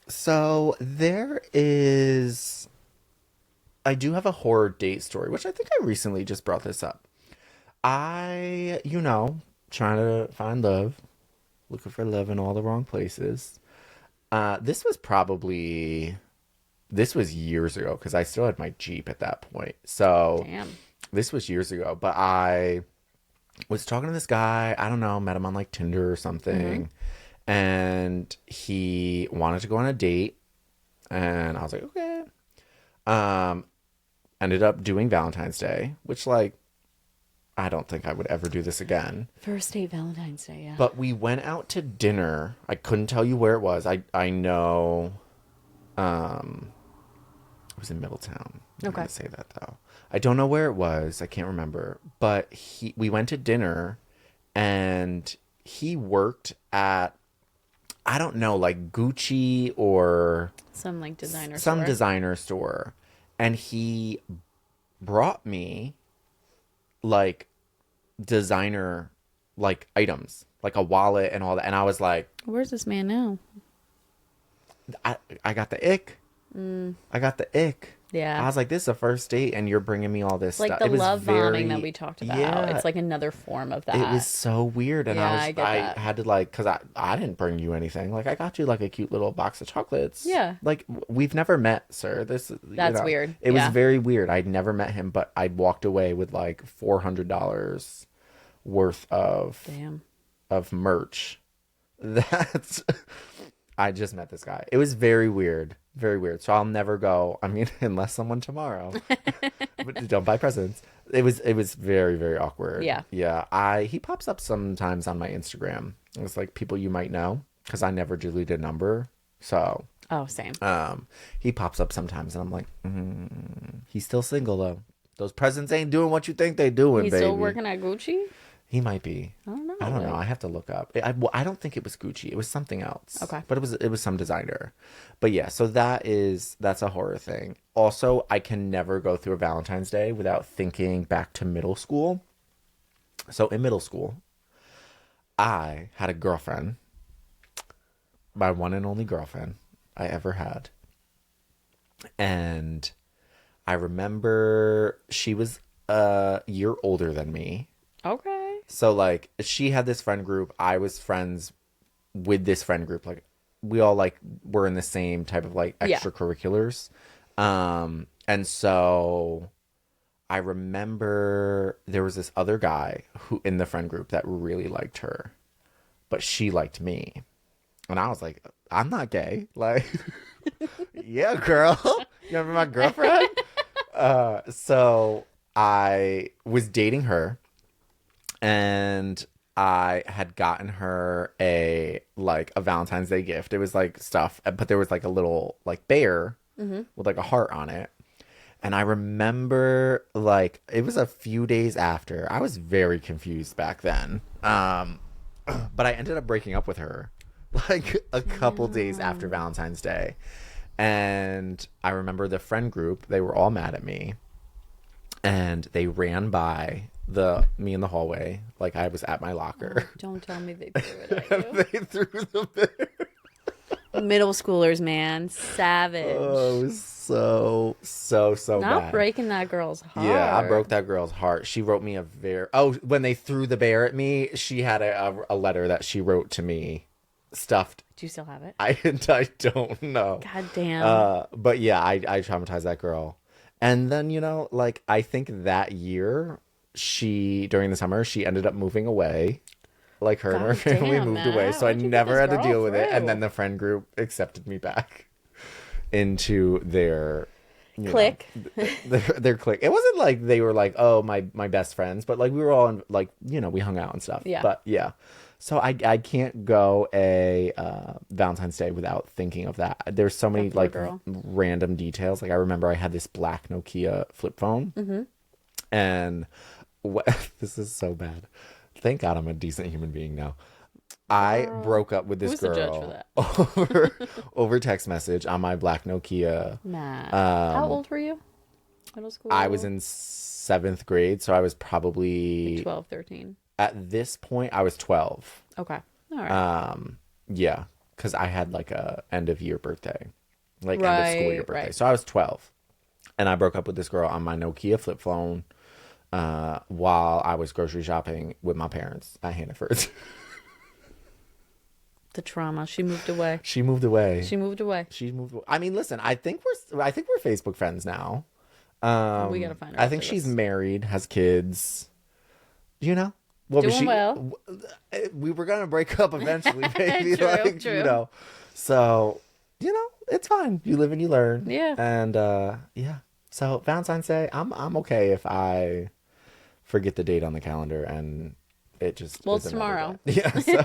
Speaker 2: So there is... I do have a horror date story, which I think I recently just brought this up. Trying to find love. Looking for love in all the wrong places. This was years ago, because I still had my Jeep at that point. So...
Speaker 1: Damn.
Speaker 2: This was years ago, but I was talking to this guy. I don't know, met him on like Tinder or something. And he wanted to go on a date. And I was like, okay. Ended up doing Valentine's Day, which like, I don't think I would ever do this again.
Speaker 1: First date Valentine's Day, yeah.
Speaker 2: But we went out to dinner. I couldn't tell you where it was. I know it was in Middletown. I'm going to say that though. I don't know where it was. I can't remember. But we went to dinner and he worked at, I don't know, like Gucci or
Speaker 1: some like designer
Speaker 2: some
Speaker 1: store.
Speaker 2: designer store. And he brought me like designer like items, like a wallet and all that. And I was like,
Speaker 1: where's this man now?
Speaker 2: I got the ick. I got the ick.
Speaker 1: Yeah.
Speaker 2: I was like, this is a first date and you're bringing me all this
Speaker 1: like
Speaker 2: stuff.
Speaker 1: The
Speaker 2: it was
Speaker 1: love bombing that we talked about.
Speaker 2: Yeah,
Speaker 1: it's like another form of that.
Speaker 2: It was so weird. And
Speaker 1: Yeah,
Speaker 2: I had to like, because I didn't bring you anything. Like I got you like a cute little box of chocolates.
Speaker 1: Yeah.
Speaker 2: Like we've never met, sir.
Speaker 1: That's weird.
Speaker 2: It was very weird. I'd never met him, but I walked away with like $400 worth of merch. I just met this guy. It was very weird. Very weird. So I'll never go. I mean, unless someone tomorrow. But don't buy presents. It was very, very awkward.
Speaker 1: Yeah.
Speaker 2: Yeah. He pops up sometimes on my Instagram. It's like people you might know because I never deleted a number. So.
Speaker 1: Oh, same.
Speaker 2: He pops up sometimes and I'm like, he's still single though. Those presents ain't doing what you think they doing,
Speaker 1: He's
Speaker 2: baby.
Speaker 1: still working at Gucci?
Speaker 2: He might be.
Speaker 1: I don't know.
Speaker 2: I don't know. I have to look up. I don't think it was Gucci. It was something else.
Speaker 1: Okay.
Speaker 2: But it was some designer. But yeah, so that's a horror thing. Also, I can never go through a Valentine's Day without thinking back to middle school. So in middle school, I had a girlfriend. My one and only girlfriend I ever had. And I remember she was a year older than me.
Speaker 1: Okay.
Speaker 2: So, like, she had this friend group. I was friends with this friend group. Like, we all, like, were in the same type of, like,
Speaker 1: Yeah.
Speaker 2: extracurriculars. And so I remember there was this other guy who in the friend group that really liked her, but she liked me. And I was like, I'm not gay. Like, yeah, girl. You remember my girlfriend? So I was dating her, and I had gotten her a Valentine's Day gift. It was like stuff, but there was like a little like bear with like a heart on it. And I remember like it was a few days after. I was very confused back then. But I ended up breaking up with her like a couple days after Valentine's Day. And I remember the friend group, they were all mad at me. And they ran by me in the hallway like I was at my locker.
Speaker 1: Oh, don't tell me they threw it at you.
Speaker 2: They threw the bear.
Speaker 1: Middle schoolers, man. Savage.
Speaker 2: Oh, it was so
Speaker 1: Not
Speaker 2: bad.
Speaker 1: breaking that girl's heart.
Speaker 2: Yeah, I broke that girl's heart. She wrote me when they threw the bear at me, she had a letter that she wrote to me, stuffed.
Speaker 1: Do you still have it?
Speaker 2: I don't know.
Speaker 1: God damn.
Speaker 2: But yeah, I traumatized that girl. And then, like, I think that year, during the summer, she ended up moving away. Like, her and her family moved away. So I never had to deal with it. And then the friend group accepted me back into their
Speaker 1: clique.
Speaker 2: Their clique. It wasn't like they were like, oh, my best friends. But, like, we were all, like, we hung out and stuff.
Speaker 1: Yeah.
Speaker 2: But, yeah. So I can't go a Valentine's Day without thinking of that. There's so many like random details. Like I remember I had this black Nokia flip phone, and this is so bad. Thank God I'm a decent human being now. I broke up with this
Speaker 1: Who's
Speaker 2: girl
Speaker 1: the judge for that?
Speaker 2: over text message on my black Nokia.
Speaker 1: Nah. How old were you? Middle school?
Speaker 2: I was in 7th grade, so I was probably
Speaker 1: like 12, 13.
Speaker 2: At this point, I was 12.
Speaker 1: Okay. All right.
Speaker 2: Yeah, because I had like a end of year birthday, like
Speaker 1: right,
Speaker 2: end of school year birthday.
Speaker 1: Right.
Speaker 2: So I was 12, and I broke up with this girl on my Nokia flip phone while I was grocery shopping with my parents at Hannaford.
Speaker 1: The trauma. She moved away.
Speaker 2: She moved away.
Speaker 1: She moved away.
Speaker 2: I mean, listen. I think we're Facebook friends now.
Speaker 1: We gotta find her.
Speaker 2: I think she's married, has kids. Well,
Speaker 1: doing well.
Speaker 2: We were gonna break up eventually, baby.
Speaker 1: True.
Speaker 2: So it's fine. You live and you learn.
Speaker 1: Yeah.
Speaker 2: And yeah. So Valentine's Day, I'm okay if I forget the date on the calendar and it just.
Speaker 1: Well, it's tomorrow.
Speaker 2: Yeah. So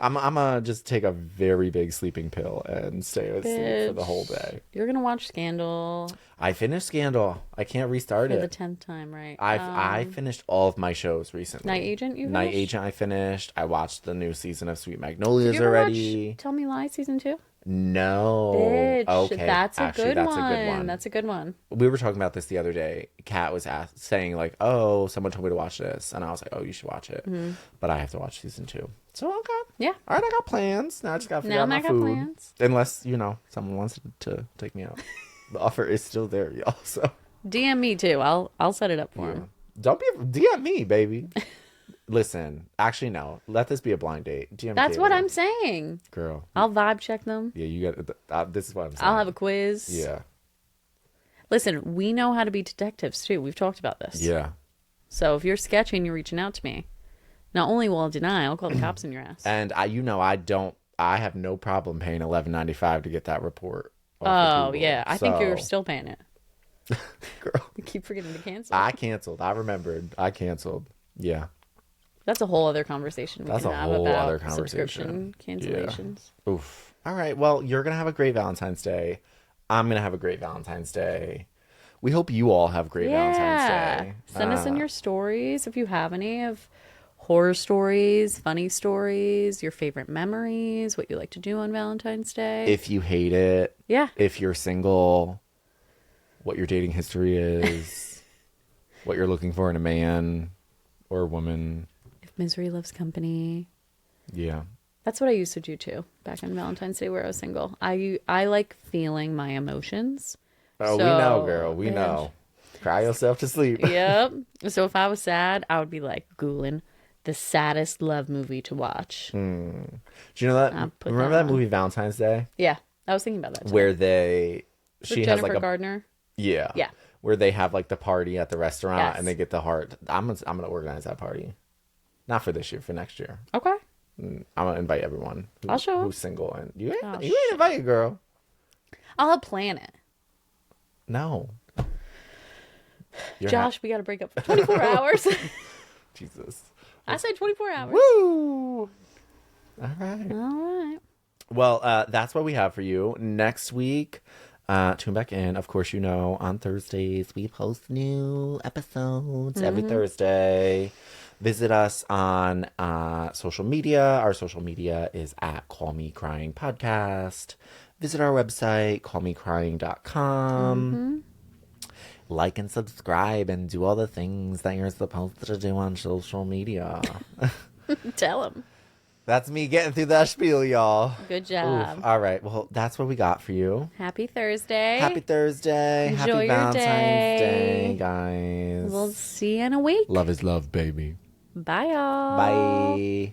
Speaker 2: I'm gonna just take a very big sleeping pill and stay asleep for the whole day.
Speaker 1: You're gonna watch Scandal.
Speaker 2: I finished Scandal. I can't restart it.
Speaker 1: For the 10th time, right?
Speaker 2: I finished all of my shows recently.
Speaker 1: Night Agent, you finished?
Speaker 2: Night Agent, I finished. I watched the new season of Sweet Magnolias already.
Speaker 1: Watch Tell Me Lies season 2?
Speaker 2: No.
Speaker 1: Bitch,
Speaker 2: okay.
Speaker 1: That's a
Speaker 2: Actually,
Speaker 1: good
Speaker 2: that's
Speaker 1: one.
Speaker 2: a good one.
Speaker 1: That's a good one.
Speaker 2: We were talking about this the other day. Kat was saying like, "Oh, someone told me to watch this," and I was like, "Oh, you should watch it." But I have to watch season 2. So okay.
Speaker 1: Yeah.
Speaker 2: All right, I got plans. Now I just got to figure out my food. Plans. Unless someone wants to take me out. The offer is still there, y'all. So
Speaker 1: DM me too. I'll set it up for him.
Speaker 2: Don't DM me, baby. Listen, actually, no. Let this be a blind date. DM
Speaker 1: That's
Speaker 2: Kayleigh.
Speaker 1: what I'm saying.
Speaker 2: Girl.
Speaker 1: I'll vibe check them.
Speaker 2: Yeah, you got. This is what I'm saying.
Speaker 1: I'll have a quiz.
Speaker 2: Yeah.
Speaker 1: Listen, we know how to be detectives too. We've talked about this.
Speaker 2: Yeah.
Speaker 1: So if you're sketchy and you're reaching out to me, not only will I deny, I'll call the cops on your ass.
Speaker 2: And I have no problem paying $11.95 to get that report.
Speaker 1: Oh yeah, I think you're still paying it.
Speaker 2: Girl,
Speaker 1: you keep forgetting to cancel.
Speaker 2: I canceled. I remembered. I canceled. Yeah.
Speaker 1: That's a whole other conversation we can have about subscription cancellations.
Speaker 2: Yeah. Oof. All right. Well, you're going to have a great Valentine's Day. I'm going to have a great Valentine's Day. We hope you all have a great Valentine's Day.
Speaker 1: Send us in your stories if you have any of horror stories, funny stories, your favorite memories, what you like to do on Valentine's Day.
Speaker 2: If you hate it.
Speaker 1: Yeah.
Speaker 2: If you're single, what your dating history is, what you're looking for in a man or a woman.
Speaker 1: Misery loves company.
Speaker 2: Yeah.
Speaker 1: That's what I used to do too back on Valentine's Day where I was single. I like feeling my emotions
Speaker 2: Oh, we know, girl. We know. Cry yourself to sleep.
Speaker 1: Yep. So if I was sad, I would be like Googling the saddest love movie to watch.
Speaker 2: Do you know that? Remember that movie Valentine's Day?
Speaker 1: Yeah, I was thinking about that too.
Speaker 2: Where she has
Speaker 1: Jennifer
Speaker 2: like
Speaker 1: Gardner.
Speaker 2: Yeah.
Speaker 1: Yeah.
Speaker 2: Where they have like the party at the restaurant
Speaker 1: Yes.
Speaker 2: and they get the heart. I'm gonna organize that party. Not for this year, for next year.
Speaker 1: Okay.
Speaker 2: I'm gonna invite everyone
Speaker 1: I'll show up.
Speaker 2: who's single, and you ain't
Speaker 1: shit.
Speaker 2: invited, girl.
Speaker 1: I'll help plan it.
Speaker 2: No.
Speaker 1: Josh, we got to break up for 24 hours.
Speaker 2: Jesus.
Speaker 1: I said 24 hours.
Speaker 2: Woo! All right.
Speaker 1: All right.
Speaker 2: Well, that's what we have for you. Next week, tune back in. Of course, you know, on Thursdays, we post new episodes every Thursday. Visit us on social media. Our social media is at Call Me Crying Podcast. Visit our website, callmecrying.com. Like and subscribe and do all the things that you're supposed to do on social media.
Speaker 1: Tell him.
Speaker 2: That's me getting through that spiel, y'all.
Speaker 1: Good job.
Speaker 2: Oof. All right. Well, that's what we got for you.
Speaker 1: Happy Thursday.
Speaker 2: Happy Thursday.
Speaker 1: Enjoy
Speaker 2: Happy
Speaker 1: your
Speaker 2: Valentine's
Speaker 1: day.
Speaker 2: Day, guys.
Speaker 1: We'll see you in a week.
Speaker 2: Love is love, baby.
Speaker 1: Bye, y'all.
Speaker 2: Bye.